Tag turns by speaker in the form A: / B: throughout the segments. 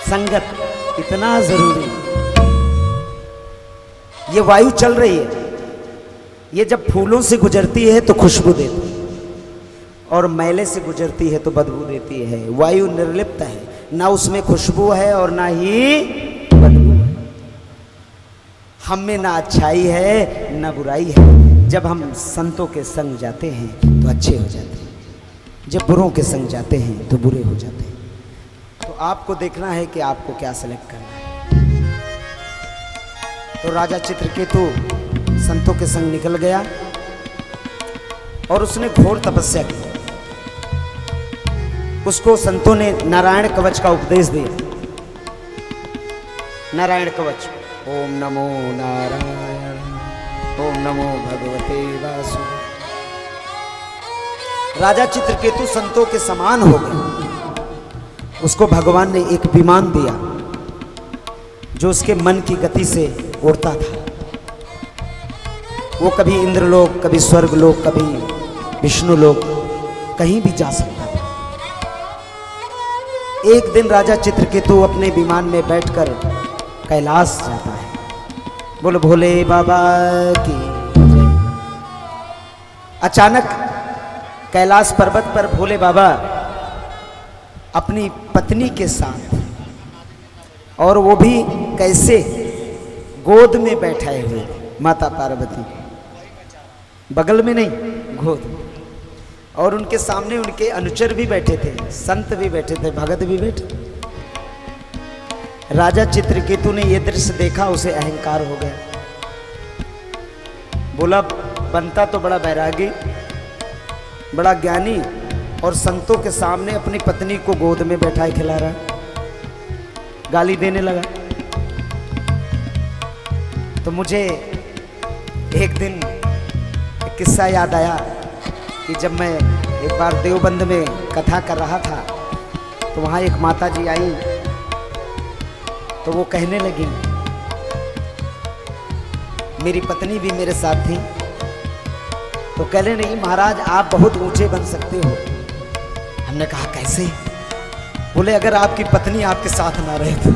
A: संगत इतना जरूरी है। ये वायु चल रही है, ये जब फूलों से गुजरती है तो खुशबू देती है और मैले से गुजरती है तो बदबू देती है। वायु निर्लिप्त है, ना उसमें खुशबू है और ना ही बदबू है। हम में ना अच्छाई है ना बुराई है। जब हम संतों के संग जाते हैं तो अच्छे हो जाते हैं, जब बुरों के संग जाते हैं तो बुरे हो जाते हैं। तो आपको देखना है कि आपको क्या सेलेक्ट करना है। तो राजा चित्रकेतु संतों के संग निकल गया और उसने घोर तपस्या की। उसको संतों ने नारायण कवच का उपदेश दिया। नारायण कवच, ओम नमो नारायण, ओम नमो भगवते वासु। राजा चित्रकेतु संतों के समान हो गए। उसको भगवान ने एक विमान दिया जो उसके मन की गति से उड़ता था। वो कभी इंद्रलोक, कभी स्वर्गलोक, कभी विष्णुलोक, कहीं भी जा सकता था। एक दिन राजा चित्रकेतु अपने विमान में बैठकर कैलाश जाता है। बोलो भोले बाबा की जय। अचानक कैलाश पर्वत पर भोले बाबा अपनी पत्नी के साथ, और वो भी कैसे, गोद में बैठाए हुए माता पार्वती, बगल में नहीं, गोद में। और उनके सामने उनके अनुचर भी बैठे थे, संत भी बैठे थे, भगत भी बैठे। राजा चित्रकेतु ने यह दृश्य देखा, उसे अहंकार हो गया। बोला बनता तो बड़ा बैरागी, बड़ा ज्ञानी, और संतों के सामने अपनी पत्नी को गोद में बैठाए खिला रहा है। गाली देने लगा। तो मुझे एक दिन एक किस्सा याद आया कि जब मैं एक बार देवबंद में कथा कर रहा था तो वहाँ एक माता जी आई। तो वो कहने लगी, मेरी पत्नी भी मेरे साथ थी, तो कहने लगी महाराज आप बहुत ऊंचे बन सकते हो। हमने कहा कैसे? बोले अगर आपकी पत्नी आपके साथ ना रहे तो।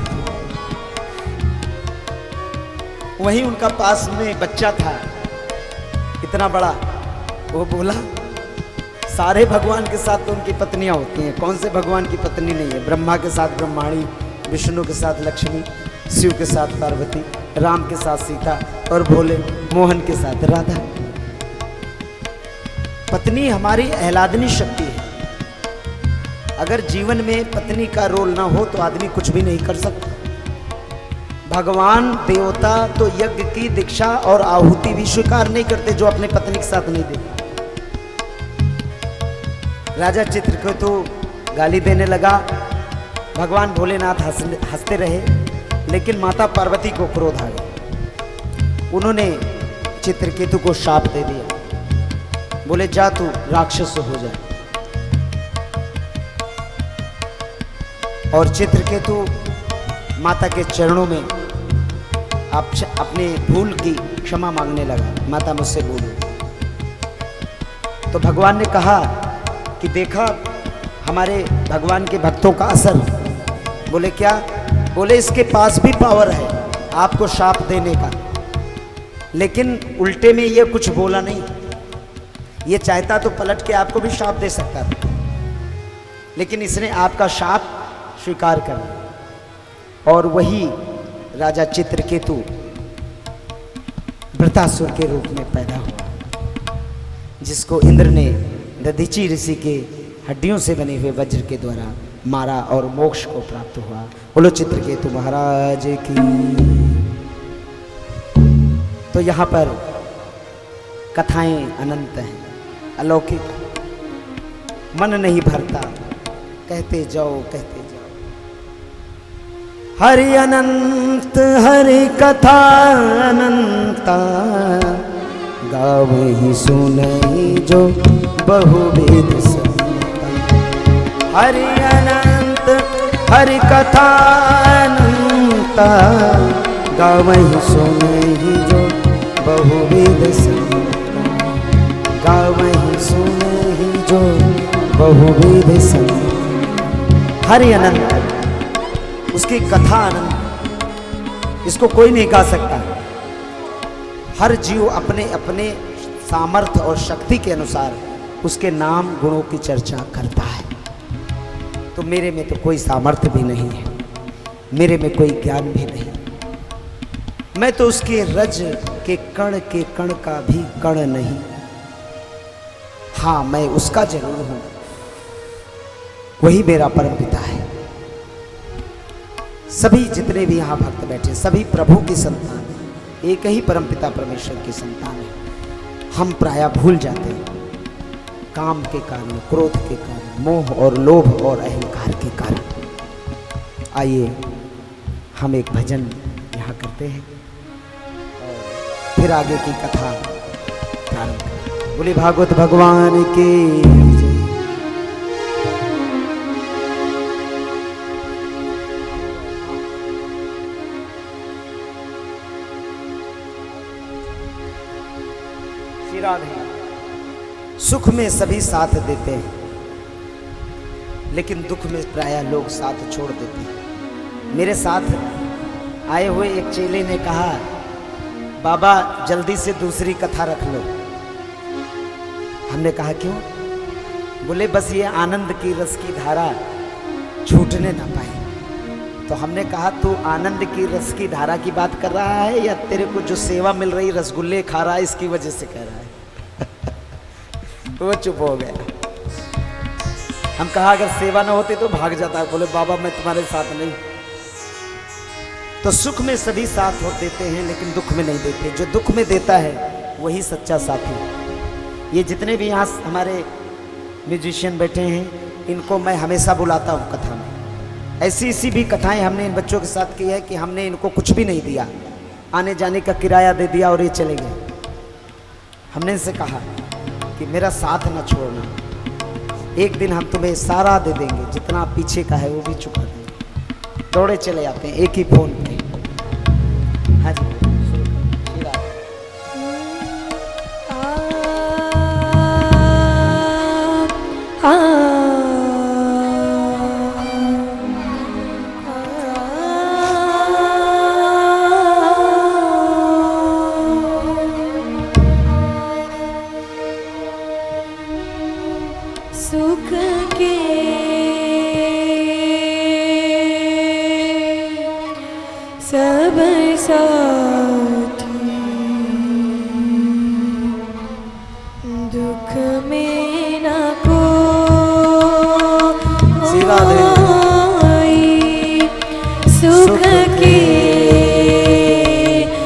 A: वहीं उनका पास में बच्चा था इतना बड़ा। वो बोला सारे भगवान के साथ तो उनकी पत्नियां होती हैं, कौन से भगवान की पत्नी नहीं है? ब्रह्मा के साथ ब्रह्माणी, विष्णु के साथ लक्ष्मी, शिव के साथ पार्वती, राम के साथ सीता और भोले मोहन के साथ राधा। पत्नी हमारी आह्लादनी शक्ति है। अगर जीवन में पत्नी का रोल ना हो तो आदमी कुछ भी नहीं कर सकता। भगवान देवता तो यज्ञ की दीक्षा और आहुति भी स्वीकार नहीं करते जो अपने पत्नी के साथ नहीं देते। राजा चित्रकेतु गाली देने लगा। भगवान भोलेनाथ हंसते रहे, लेकिन माता पार्वती को क्रोध आ गया। उन्होंने चित्रकेतु को शाप दे दिया। बोले जा तू राक्षस हो जा। और चित्रकेतु माता के चरणों में अपने भूल की क्षमा मांगने लगा। माता मुझसे भूल। तो भगवान ने कहा कि देखा हमारे भगवान के भक्तों का असर। बोले क्या? बोले इसके पास भी पावर है आपको शाप देने का, लेकिन उल्टे में ये कुछ बोला नहीं। ये चाहता तो पलट के आपको भी शाप दे सकता था, लेकिन इसने आपका शाप स्वीकार कर लिया। और वही राजा चित्रकेतु वृत्रासुर के रूप में पैदा हुआ, जिसको इंद्र ने दधीचि ऋषि के हड्डियों से बने हुए वज्र के द्वारा मारा और मोक्ष को प्राप्त हुआ। बोलो चित्रकेतु महाराज की। तो यहाँ पर कथाएं अनंत हैं, अलौकिक। मन नहीं भरता, कहते जाओ कहते जाओ। हरि अनंत हरि कथा अनंता, गावहि सुनहि जो बहुविध संता। हरि अनंत हरि कथा अनंता, गावहि सुनहि जो बहुविध संता। गावहि सुनहि जो बहुविध संता। हरि अनंत, उसकी कथा आनंद, इसको कोई नहीं गा सकता। हर जीव अपने अपने सामर्थ्य और शक्ति के अनुसार उसके नाम गुणों की चर्चा करता है। तो मेरे में तो कोई सामर्थ्य भी नहीं है, मेरे में कोई ज्ञान भी नहीं, मैं तो उसके रज के कण का भी कण नहीं। हाँ, मैं उसका जरूर हूं, वही मेरा परम पिता है। सभी जितने भी यहाँ भक्त बैठे सभी प्रभु की संतान है, एक ही परम पिता परमेश्वर की संतान है। हम प्रायः भूल जाते हैं काम के कारण, क्रोध के कारण, मोह और लोभ और अहंकार के कारण। आइए हम एक भजन यहाँ करते हैं और फिर आगे की कथा प्रारंभ करें। बोले भागवत भगवान के जय। श्री राधे। सुख में सभी साथ देते हैं, लेकिन दुख में प्रायः लोग साथ छोड़ देते हैं। मेरे साथ आए हुए एक चेले ने कहा, बाबा जल्दी से दूसरी कथा रख लो। हमने कहा क्यों? बोले बस ये आनंद की रस की धारा छूटने ना पाए। तो हमने कहा तू आनंद की रस की धारा की बात कर रहा है या तेरे को जो सेवा मिल रही रसगुल्ले खा रहा है इसकी वजह से कह रहा है? वो चुप हो गया। हम कहा अगर सेवा ना होती तो भाग जाता। बोले बाबा मैं तुम्हारे साथ नहीं। तो सुख में सभी साथ हो देते हैं, लेकिन दुख में नहीं देते। जो दुख में देता है वही सच्चा साथी। ये जितने भी यहाँ हमारे म्यूजिशियन बैठे हैं, इनको मैं हमेशा बुलाता हूँ कथा में। ऐसी ऐसी भी कथाएं हमने इन बच्चों के साथ की है कि हमने इनको कुछ भी नहीं दिया, आने जाने का किराया दे दिया और ये चले गए। हमने इनसे कहा कि मेरा साथ न छोड़ना, एक दिन हम तुम्हें सारा दे देंगे, जितना पीछे का है वो भी चुका देंगे। दौड़े चले आते हैं एक ही फोन पे। हाँ जी,
B: सुख के सब साथी, दुख में न कोई, सुख के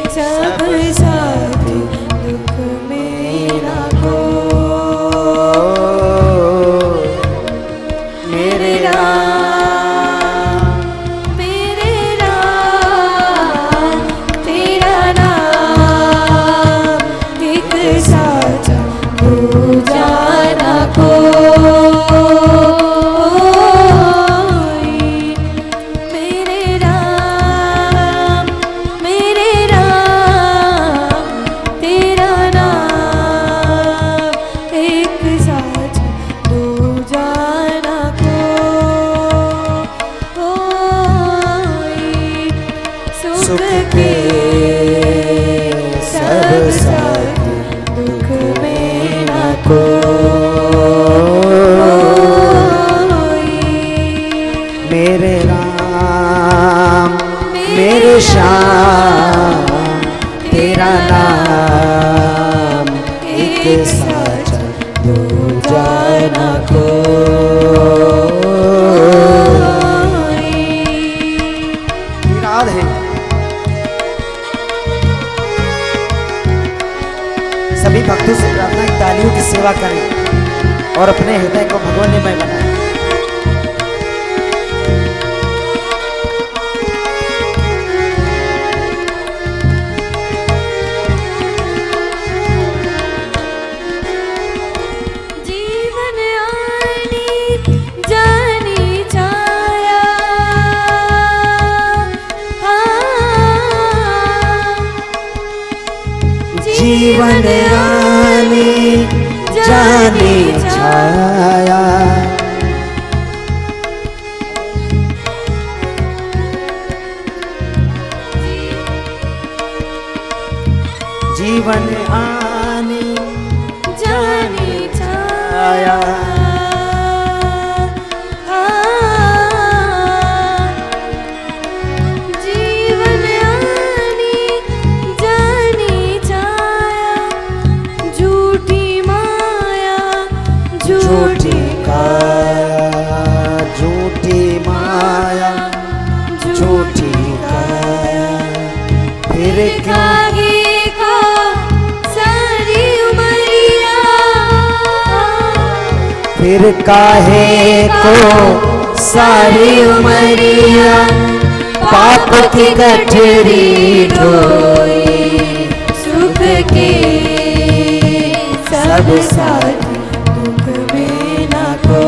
B: सब साथी, दुख में न
A: मेरे राम मेरे श्याम तेरा नाम एक साचा दूजा न कोई। राधे। सभी भक्तों से प्रार्थना है तालियों की सेवा करें और अपने हृदय को भगवानमय बनाएं। जीवन आने जाने छाया, जीवन आने
B: जाने
A: आया।
B: जीवन आने जाने छाया, झूठी माया
A: झूठी काया, झूठी माया झूठी काया। फिर क्या
B: कागे का सारी उमरिया,
A: फिर काहे को सारी उमरिया पाप की गठरी ढोई।
B: सुख के सब साथ दुख में न कोई।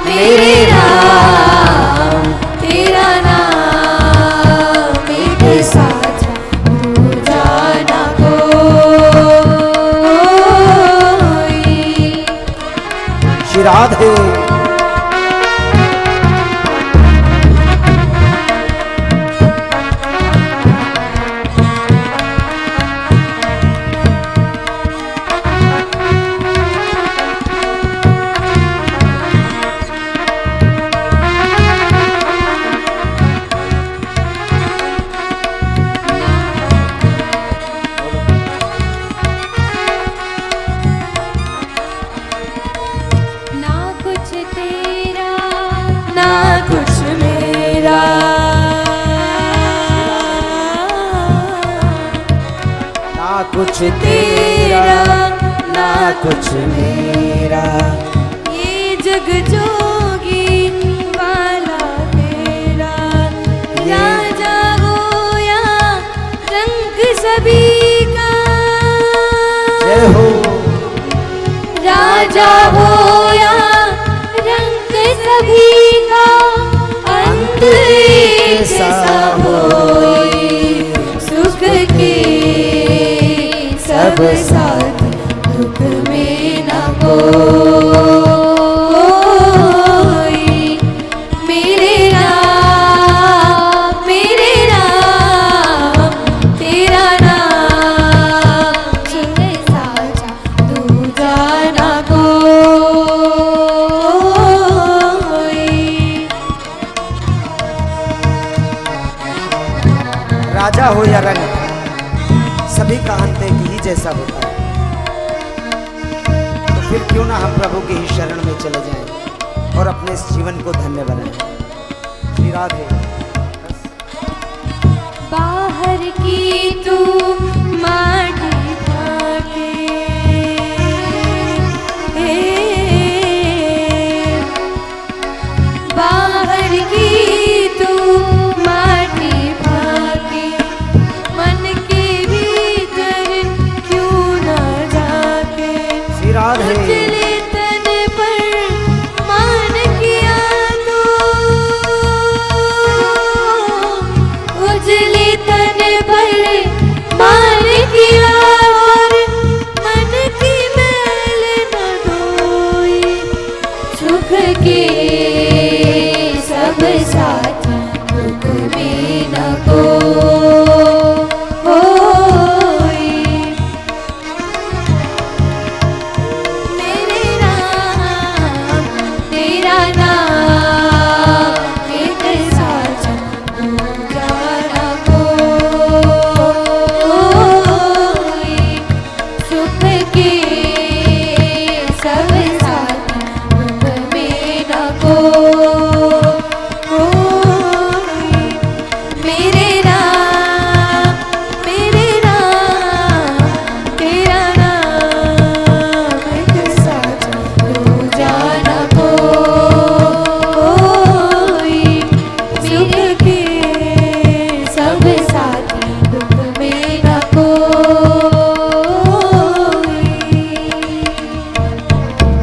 B: मेरे राम तेरा नाम एक साथ दूजा न कोई।
A: श्री राधे।
B: ना कुछ तेरा ना कुछ मेरा,
A: ना कुछ तेरा ना कुछ मेरा।
B: ये जग जोगी वाला तेरा। राजा गोया रंग सभी का,
A: जय हो।
B: राजा होया रंग सभी का, अंत एक सा होई। सुख के सब साथ दुख में न कोई। मेरे राम तेरा नाम एक साथ दूजा न कोई।
A: राजा हो या रंग, सभी का अंत एक ही जैसा होता है। तो फिर क्यों ना हम प्रभु के ही शरण में चले जाएं और अपने इस जीवन को धन्य बनाएं। श्री राधे।
B: बाहर की तू माटी खाके, बाहर की तू माटी खाके, मन के भीतर क्यों ना जाके।
A: श्री राधे।
B: उजले तन पर मान किया तो, उजले तन पर मान किया और मन की मैल न धोई। सुख के सब साथ दुख में न कोई। मेरे राम तेरा नाम एक साथ दूजा न कोई। सुख के सब साथ दुख में न कोई। मेरे राम तेरा नाम एक साथ दूजा न कोई। सुख के सब साथ दुख में न कोई।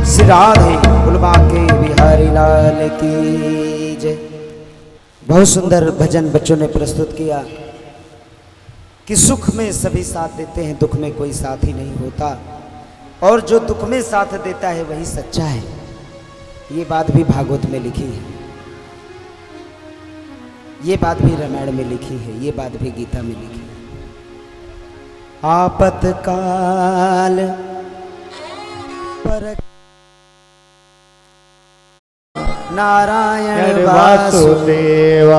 A: श्री राधे। बुलबा के बिहारी लाल की जय। बहुत सुंदर भजन बच्चों ने प्रस्तुत किया कि सुख में सभी साथ देते हैं, दुख में कोई साथ ही नहीं होता, और जो दुख में साथ देता है वही सच्चा है। ये बात भी भागवत में लिखी है। ये बात भी रामायण में लिखी है, ये बात भी गीता में लिखी है। आपतकाल पर नारायण वासुदेव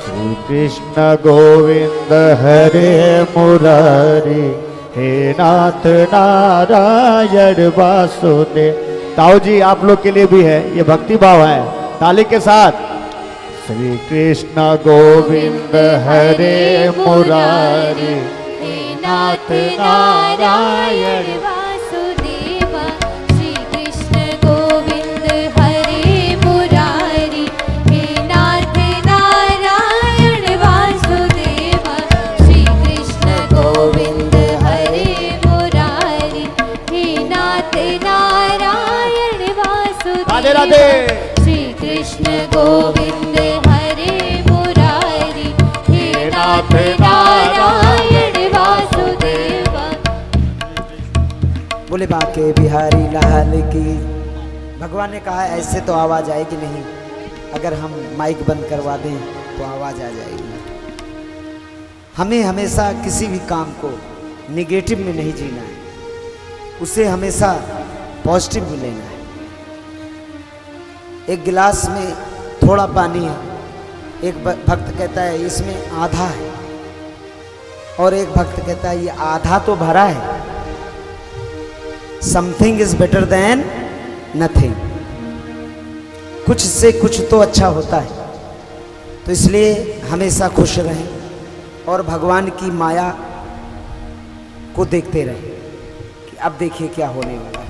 C: श्री कृष्ण गोविंद हरे मुरारी, हे नाथ नारायण वासुदेव। ताऊ जी आप लोग के लिए भी है, ये भक्ति भाव है, ताली के साथ। श्री कृष्ण गोविंद हरे मुरारी,
B: हे नाथ नारायण वासुदेव। श्री कृष्ण गोविंद हरे मुरारी, हे नाथ नारायण वासुदेव। श्री कृष्ण गोविंद हरे मुरारी, हे नाथ नारायण वासुदेव।
C: राधे राधे।
B: श्री कृष्ण गोविंद हरे मुरारी, हे नाथ नारायण वासुदेव।
A: बोले बाके बिहारी लाल की। भगवान ने कहा ऐसे तो आवाज आएगी नहीं, अगर हम माइक बंद करवा दें तो आवाज आ जाएगी। हमें हमेशा किसी भी काम को निगेटिव में नहीं जीना है, उसे हमेशा पॉजिटिव में लेना है। एक गिलास में थोड़ा पानी है, एक भक्त कहता है इसमें आधा है, और एक भक्त कहता है ये आधा तो भरा है। Something is better than nothing. कुछ से कुछ तो अच्छा होता है, तो इसलिए हमेशा खुश रहें और भगवान की माया को देखते रहें कि अब देखिए क्या होने वाला है।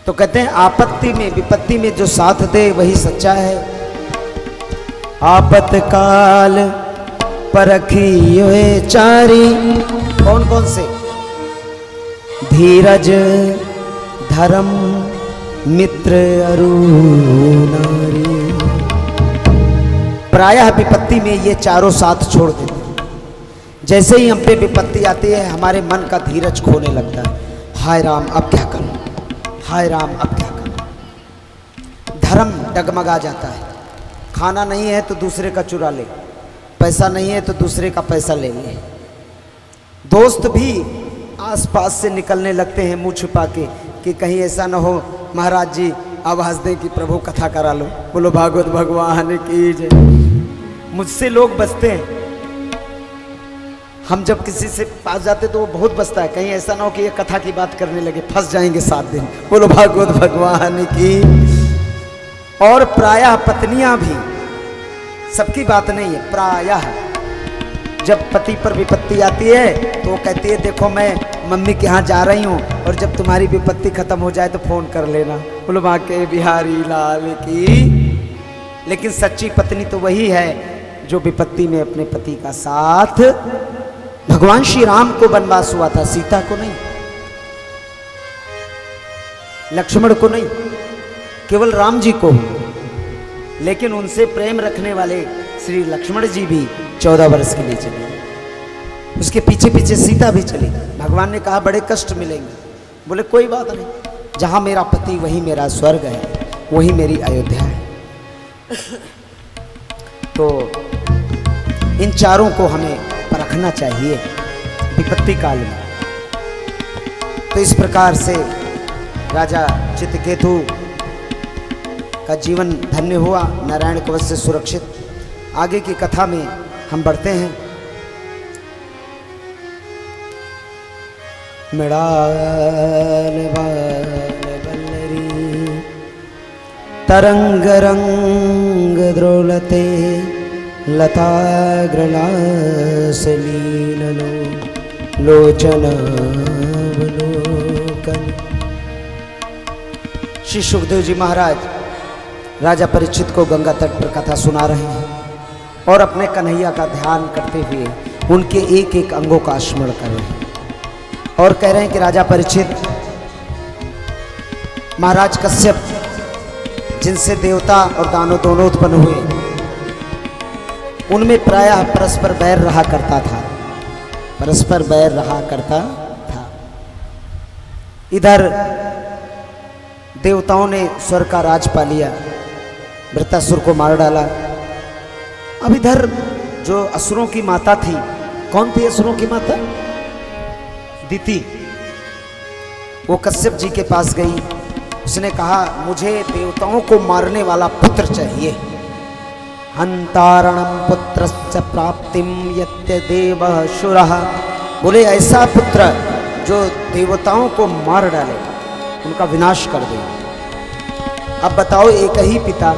A: तो कहते हैं आपत्ति में विपत्ति में जो साथ दे वही सच्चा है। आपतकाल परखी हुए चारी, कौन कौन से? धीरज धर्म मित्र अरु नारी। प्रायः विपत्ति में ये चारों साथ छोड़ देते हैं। जैसे ही हम पे विपत्ति आती है हमारे मन का धीरज खोने लगता है। हाय राम अब क्या करूं, हाय राम अब क्या करूं। धर्म डगमगा जाता है। खाना नहीं है तो दूसरे का चुरा ले, पैसा नहीं है तो दूसरे का पैसा ले ले। दोस्त भी आसपास से निकलने लगते हैं मुंह छुपा के कि कहीं ऐसा ना हो महाराज जी आवाज दें कि प्रभु कथा करा लो। बोलो भागवत भगवान की जय। मुझसे लोग बचते हैं। हम जब किसी से पास जाते तो वो बहुत बचता है, कहीं ऐसा ना हो कि ये कथा की बात करने लगे, फंस जाएंगे 7 दिन। बोलो भागवत भगवान की। और प्रायः पत्नियां भी, सबकी बात नहीं है, प्रायः जब पति पर विपत्ति आती है तो वो कहती है देखो मैं मम्मी के यहाँ जा रही हूँ, और जब तुम्हारी विपत्ति खत्म हो जाए तो फोन कर लेना। बोलो माँ के बिहारी लाल की। लेकिन सच्ची पत्नी तो वही है जो विपत्ति में अपने पति का साथ। भगवान श्री राम को वनवास हुआ था, सीता को नहीं, लक्ष्मण को नहीं, केवल राम जी को। लेकिन उनसे प्रेम रखने वाले श्री लक्ष्मण जी भी 14 वर्ष के लिए चले, उसके पीछे पीछे सीता भी चली। भगवान ने कहा बड़े कष्ट मिलेंगे। बोले कोई बात नहीं, जहां मेरा पति वही मेरा स्वर्ग है, वही मेरी अयोध्या है। तो इन चारों को हमें परखना चाहिए विपत्ति काल में। तो इस प्रकार से राजा चित्रकेतु का जीवन धन्य हुआ, नारायण कवच से सुरक्षित। आगे की कथा में हम बढ़ते हैं। मृणाल बाल बल्लरी तरंग रंग द्रोलते लताग्रलासलीललो लोचनावलोकन। श्री सुखदेव जी महाराज राजा परीक्षित को गंगा तट पर कथा सुना रहे हैं और अपने कन्हैया का ध्यान करते हुए उनके एक एक अंगों का स्मरण कर रहे हैं और कह रहे हैं कि राजा परीक्षित, महाराज कश्यप जिनसे देवता और दानव दोनों उत्पन्न हुए, उनमें प्रायः परस्पर बैर रहा करता था, परस्पर बैर रहा करता था। इधर देवताओं ने स्वर्ग का राज पा लिया, वृत्तासुर को मार डाला। अब इधर जो असुरों की माता थी, कौन थी असुरों की माता? दिति। वो कश्यप जी के पास गई, उसने कहा मुझे देवताओं को मारने वाला पुत्र चाहिए। हंतारणम पुत्रस्य प्राप्तिम यत्य देवः शुरः। बोले ऐसा पुत्र जो देवताओं को मार डाले, उनका विनाश कर दे। अब बताओ, एक ही पिता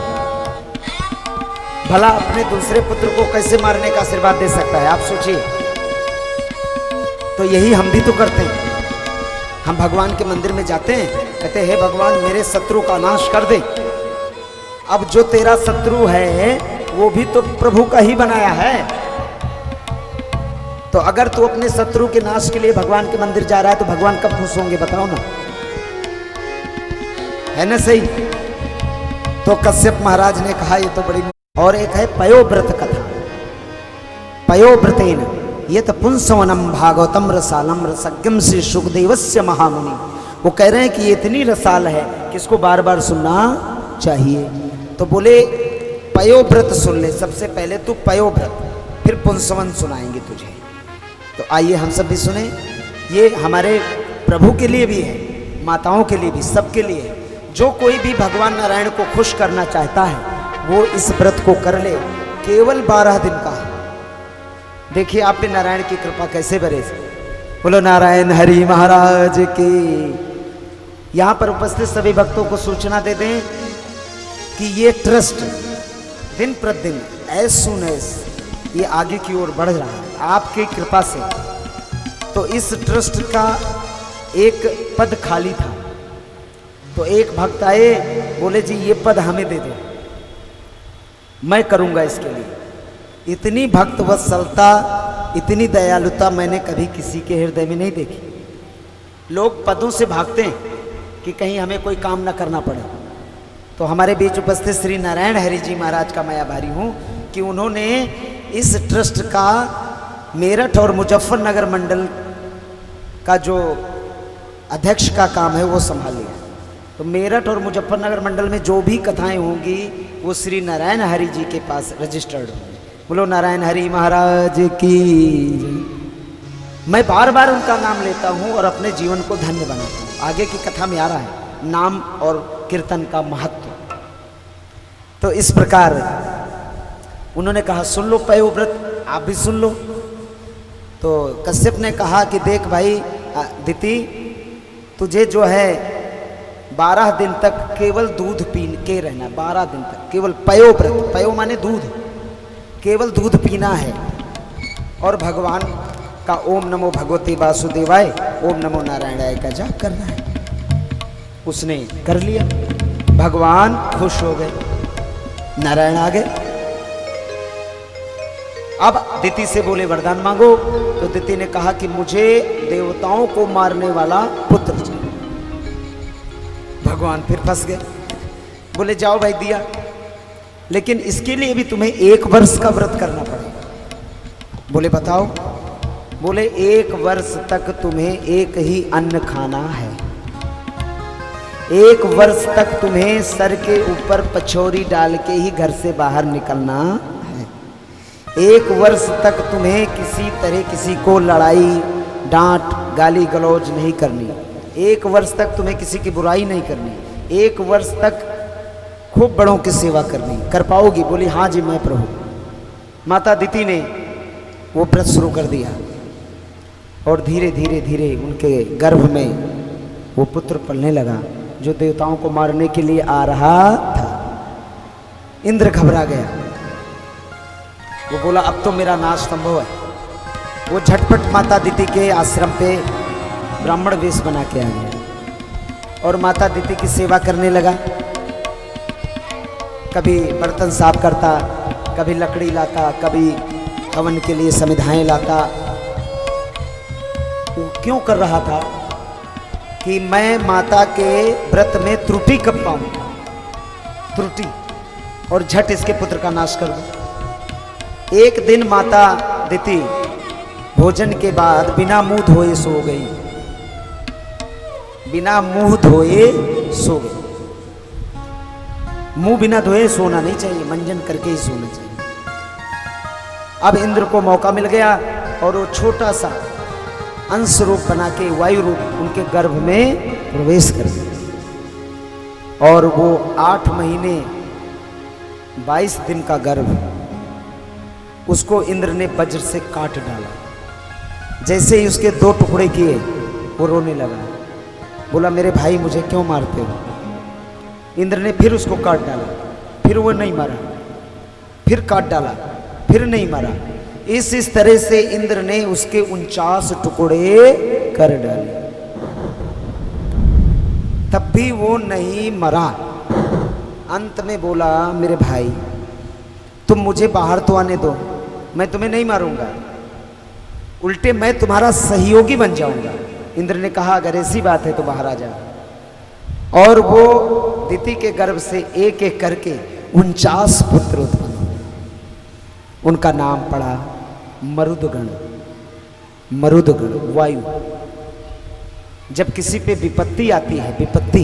A: भला अपने दूसरे पुत्र को कैसे मारने का आशीर्वाद दे सकता है? आप सोचिए। तो यही हम भी तो करते हैं। हम भगवान के मंदिर में जाते हैं, कहते हैं हे भगवान मेरे शत्रु का नाश कर दे। अब जो तेरा शत्रु है वो भी तो प्रभु का ही बनाया है। तो अगर तू अपने शत्रु के नाश के लिए भगवान के मंदिर जा रहा है तो भगवान कब खुश होंगे बताओ ना, है ना सही? तो कश्यप महाराज ने कहा ये तो बड़ी। और एक है पयोव्रत कथा। पयोव्रतेन ये तो पुंसवनम भागवतम रसालम रसज्ञम श्री सुखदेवस्य महामुनि। वो कह रहे हैं कि ये इतनी रसाल है कि इसको बार बार सुनना चाहिए। तो बोले पयोव्रत सुन ले, सबसे पहले तू पयोव्रत, फिर पुंसवन सुनाएंगे तुझे। तो आइए हम सब भी सुने। ये हमारे प्रभु के लिए भी है, माताओं के लिए भी, सबके लिए है। जो कोई भी भगवान नारायण को खुश करना चाहता है वो इस व्रत को कर ले। केवल 12 दिन का है। देखिए आप पे नारायण की कृपा कैसे बरे। बोलो नारायण हरि महाराज की। यहाँ पर उपस्थित सभी भक्तों को सूचना दे दें कि ये ट्रस्ट दिन प्रतिदिन एज सुन एज ये आगे की ओर बढ़ रहा है आपकी कृपा से। तो इस ट्रस्ट का एक पद खाली था, तो एक भक्त आए, बोले जी ये पद हमें दे दो, मैं करूंगा इसके लिए। इतनी भक्त वत्सलता, इतनी दयालुता मैंने कभी किसी के हृदय में नहीं देखी। लोग पदों से भागते हैं कि कहीं हमें कोई काम ना करना पड़े। तो हमारे बीच उपस्थित श्री नारायण हरि जी महाराज का मैं आभारी हूँ कि उन्होंने इस ट्रस्ट का मेरठ और मुजफ्फरनगर मंडल का जो अध्यक्ष का काम है वो संभाल लिया। तो मेरठ और मुजफ्फरनगर मंडल में जो भी कथाएं होंगी वो श्री नारायण हरि जी के पास रजिस्टर्ड होंगी। बोलो नारायण हरि महाराज की। मैं बार बार उनका नाम लेता हूँ और अपने जीवन को धन्य बनाता हूँ। आगे की कथा में आ रहा है नाम और कीर्तन का महत्व। तो इस प्रकार उन्होंने कहा सुन लो पयोव्रत, आप भी सुन लो। तो कश्यप ने कहा कि देख भाई दिति, तुझे जो है 12 दिन तक केवल दूध पी के रहना। 12 दिन तक केवल पयोव्रत, पयो माने दूध, केवल दूध पीना है। और भगवान का ओम नमो भगवते वासुदेवाय, ओम नमो नारायणाय का जाप करना है। उसने कर लिया, भगवान खुश हो गए, नारायण आ गए। अब दिति से बोले वरदान मांगो। तो दिति ने कहा कि मुझे देवताओं को मारने वाला पुत्र चाहिए। भगवान फिर फंस गए, बोले जाओ भाई दिया, लेकिन इसके लिए भी तुम्हें 1 वर्ष का व्रत करना पड़ेगा। बोले बताओ। बोले 1 वर्ष तक तुम्हें एक ही अन्न खाना है। 1 वर्ष तक तुम्हें सर के ऊपर पछौरी डाल के ही घर से बाहर निकलना है। 1 वर्ष तक तुम्हें किसी तरह किसी को लड़ाई डांट गाली गलौज नहीं करनी। 1 वर्ष तक तुम्हें किसी की बुराई नहीं करनी। 1 वर्ष तक खूब बड़ों की सेवा करनी। कर पाओगी? बोली हाँ जी मैं प्रभु। माता दिति ने वो व्रत शुरू कर दिया और धीरे धीरे धीरे उनके गर्भ में वो पुत्र पलने लगा जो देवताओं को मारने के लिए आ रहा था। इंद्र घबरा गया, वो बोला अब तो मेरा नाश संभव है। वो झटपट माता दिति के आश्रम पे ब्राह्मण वेश बना के आ गया और माता दिति की सेवा करने लगा। कभी बर्तन साफ करता, कभी लकड़ी लाता, कभी हवन के लिए समिधाएं लाता। वो क्यों कर रहा था कि मैं माता के व्रत में त्रुटि कब पाऊं, त्रुटि, और झट इसके पुत्र का नाश कर दूं। एक दिन माता दिति भोजन के बाद बिना मुंह धोए सो गई। बिना मुंह धोए सो गई। मुंह बिना धोए सोना नहीं चाहिए, मंजन करके ही सोना चाहिए। अब इंद्र को मौका मिल गया और वो छोटा सा अंश रूप बना के वायु रूप उनके गर्भ में प्रवेश कर गया और वो 8 महीने 22 दिन का गर्भ, उसको इंद्र ने वज्र से काट डाला। जैसे ही उसके 2 टुकड़े किए वो रोने लगा, बोला मेरे भाई मुझे क्यों मारते हो। इंद्र ने फिर उसको काट डाला, फिर वो नहीं मारा, फिर काट डाला, फिर नहीं मारा। इस तरह से इंद्र ने उसके 49 टुकड़े कर डाले, तब भी वो नहीं मरा। अंत में बोला मेरे भाई तुम मुझे बाहर तो आने दो, मैं तुम्हें नहीं मारूंगा, उल्टे मैं तुम्हारा सहयोगी बन जाऊंगा। इंद्र ने कहा अगर ऐसी बात है तो बाहर आ जाओ। और वो दिति के गर्भ से एक एक करके 49 पुत्र उत्पन्न हुए। उनका नाम पड़ा मरुदगण। मरुदगण वायु। जब किसी पे विपत्ति आती है, विपत्ति,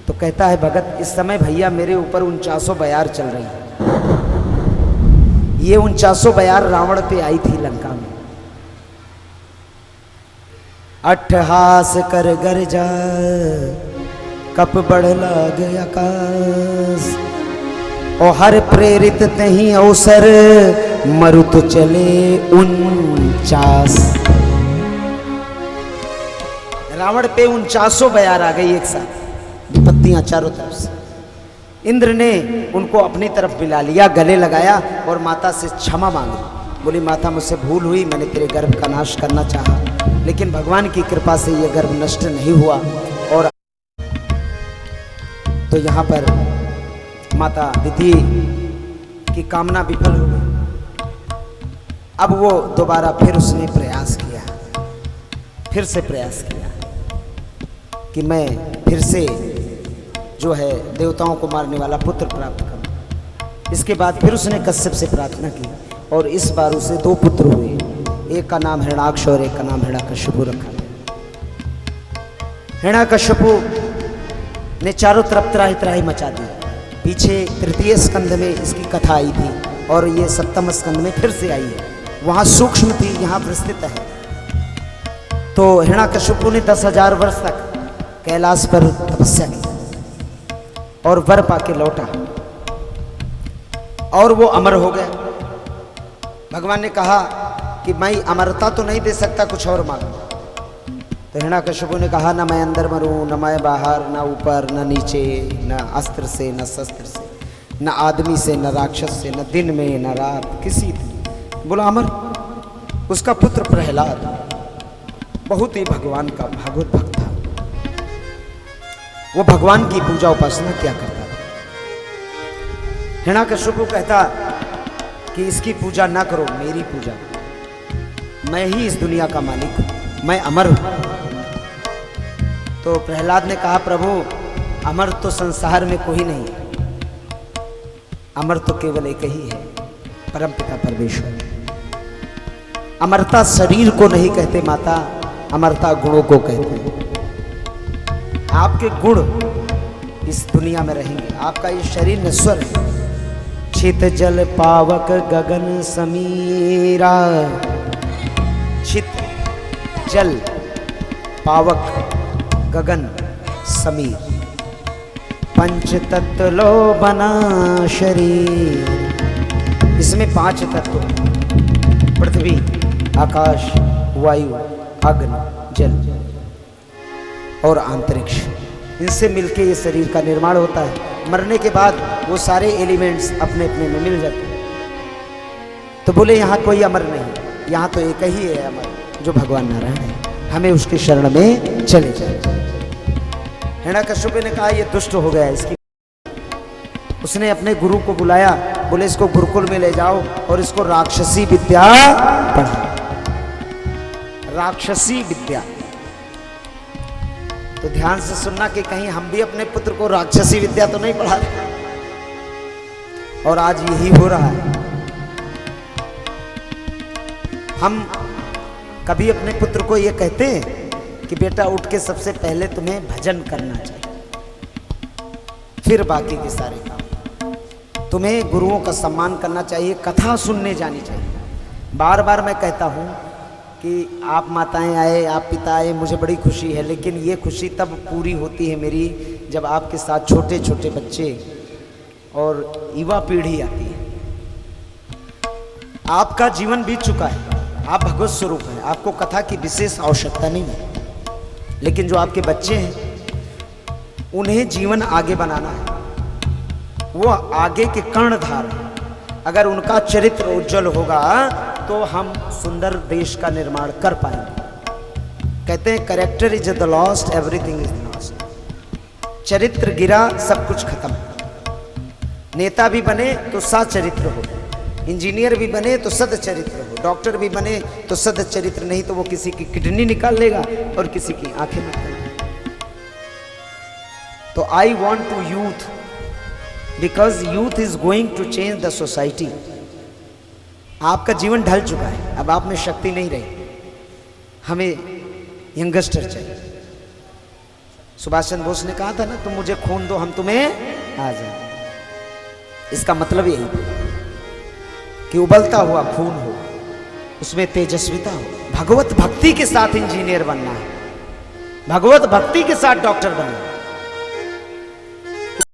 A: तो कहता है भगत इस समय भैया मेरे ऊपर 49 बयार चल रही है। ये 49 बयार रावण पे आई थी लंका में। अट्ठहास कर गरजा कप बढ़ लाग आकाश, और हर प्रेरित तहीं अवसर मरुत चले 49। रावण पे 49 बयार आ गई एक साथ, विपत्तियां चारों तरफ से। इंद्र ने उनको अपनी तरफ बुला लिया, गले लगाया और माता से क्षमा मांगी। बोली माता मुझसे भूल हुई, मैंने तेरे गर्भ का नाश करना चाहा, लेकिन भगवान की कृपा से यह गर्भ नष्ट नहीं हुआ। और तो यहाँ पर माता दिति की कामना विफल हो गई। अब वो दोबारा फिर उसने प्रयास किया, फिर से प्रयास किया कि मैं फिर से जो है देवताओं को मारने वाला पुत्र प्राप्त करूं। इसके बाद फिर उसने कश्यप से प्रार्थना की और इस बार उसे 2 पुत्र हुए। एक का नाम हिरणाक्ष और एक का नाम हिरण्यकशिपु रखा गया। हिरण्यकशिपु ने चारों तरफ त्राही त्राही मचा दी। पीछे 3 स्कंध में इसकी कथा आई थी और ये 7वें स्कंध में फिर से आई है। वहाँ सूक्ष्म थी, यहाँ विस्तृत है। तो हिरण्यकशिपु ने 10,000 वर्ष तक कैलाश पर तपस्या की और वर पाके लौटा और वो अमर हो गया। भगवान ने कहा कि मैं अमरता तो नहीं दे सकता, कुछ और मांगो। तो हिरण्यकशिपु ने कहा ना मैं अंदर मरूं, न मैं बाहर, न ऊपर न नीचे, न अस्त्र से न शस्त्र से, न आदमी से न राक्षस से, न दिन में न रात, किसी से। बोला अमर। उसका पुत्र प्रहलाद बहुत ही भगवान का भागवत भक्त था। वो भगवान की पूजा उपासना क्या करता था। हिरण्यकशिपु कहता कि इसकी पूजा ना करो, मेरी पूजा, मैं ही इस दुनिया का मालिक हूं, मैं अमर हूं। तो प्रहलाद ने कहा प्रभु अमर तो संसार में कोई नहीं है, अमर तो केवल एक ही है, परमपिता परमेश्वर। अमरता शरीर को नहीं कहते माता, अमरता गुणों को कहते हैं। आपके गुण इस दुनिया में रहेंगे, आपका ये शरीर नश्वर है। छित जल पावक गगन समीरा, छित जल पावक गगन समीर, पंच तत्व लो बना शरीर। इसमें 5 तत्व, पृथ्वी, आकाश, वायु, अग्नि, जल और अंतरिक्ष, इनसे मिलके ये शरीर का निर्माण होता है। मरने के बाद वो सारे एलिमेंट्स अपने अपने में मिल जाते हैं। तो बोले यहाँ कोई अमर नहीं, यहाँ तो एक ही है अमर, जो भगवान नारायण है, हमें उसके शरण में चले जाए। हिरण्यकशिपु ने कहा ये दुष्ट हो गया इसकी। उसने अपने गुरु को बुलाया, बोले इसको गुरुकुल में ले जाओ और इसको राक्षसी विद्या पढ़ाओ। राक्षसी विद्या, तो ध्यान से सुनना कि कहीं हम भी अपने पुत्र को राक्षसी विद्या तो नहीं पढ़ा रहे। और आज यही हो रहा है। हम कभी अपने पुत्र को यह कहते हैं कि बेटा उठ के सबसे पहले तुम्हें भजन करना चाहिए, फिर बाकी के सारे काम। तुम्हें गुरुओं का सम्मान करना चाहिए, कथा सुनने जानी चाहिए। बार बार मैं कहता हूँ कि आप माताएं आए, आप पिता आए, मुझे बड़ी खुशी है, लेकिन ये खुशी तब पूरी होती है मेरी जब आपके साथ छोटे छोटे बच्चे और युवा पीढ़ी आती है। आपका जीवन बीत चुका है, आप भगवत स्वरूप हैं, आपको कथा की विशेष आवश्यकता नहीं है, लेकिन जो आपके बच्चे हैं उन्हें जीवन आगे बनाना है, वो आगे के कर्णधार हैं। अगर उनका चरित्र उज्जवल होगा तो हम सुंदर देश का निर्माण कर पाएंगे। कहते हैं character is the lost, everything is lost. चरित्र गिरा सब कुछ खत्म। नेता भी बने तो सच्चरित्र हो, इंजीनियर भी बने तो सदचरित्र हो, डॉक्टर भी बने तो सदचरित्र, नहीं तो वो किसी की किडनी निकाल लेगा और किसी की आंखें निकाल लेगा। तो I want to youth, because youth is going to change the society. आपका जीवन ढल चुका है, अब आप में शक्ति नहीं रही, हमें यंगस्टर चाहिए। सुभाष चंद्र बोस ने कहा था ना, तुम मुझे खून दो हम तुम्हें आजाद। इसका मतलब यही कि उबलता हुआ खून हो, उसमें तेजस्विता हो। भगवत भक्ति के साथ इंजीनियर बनना है, भगवत भक्ति के साथ डॉक्टर बनना है।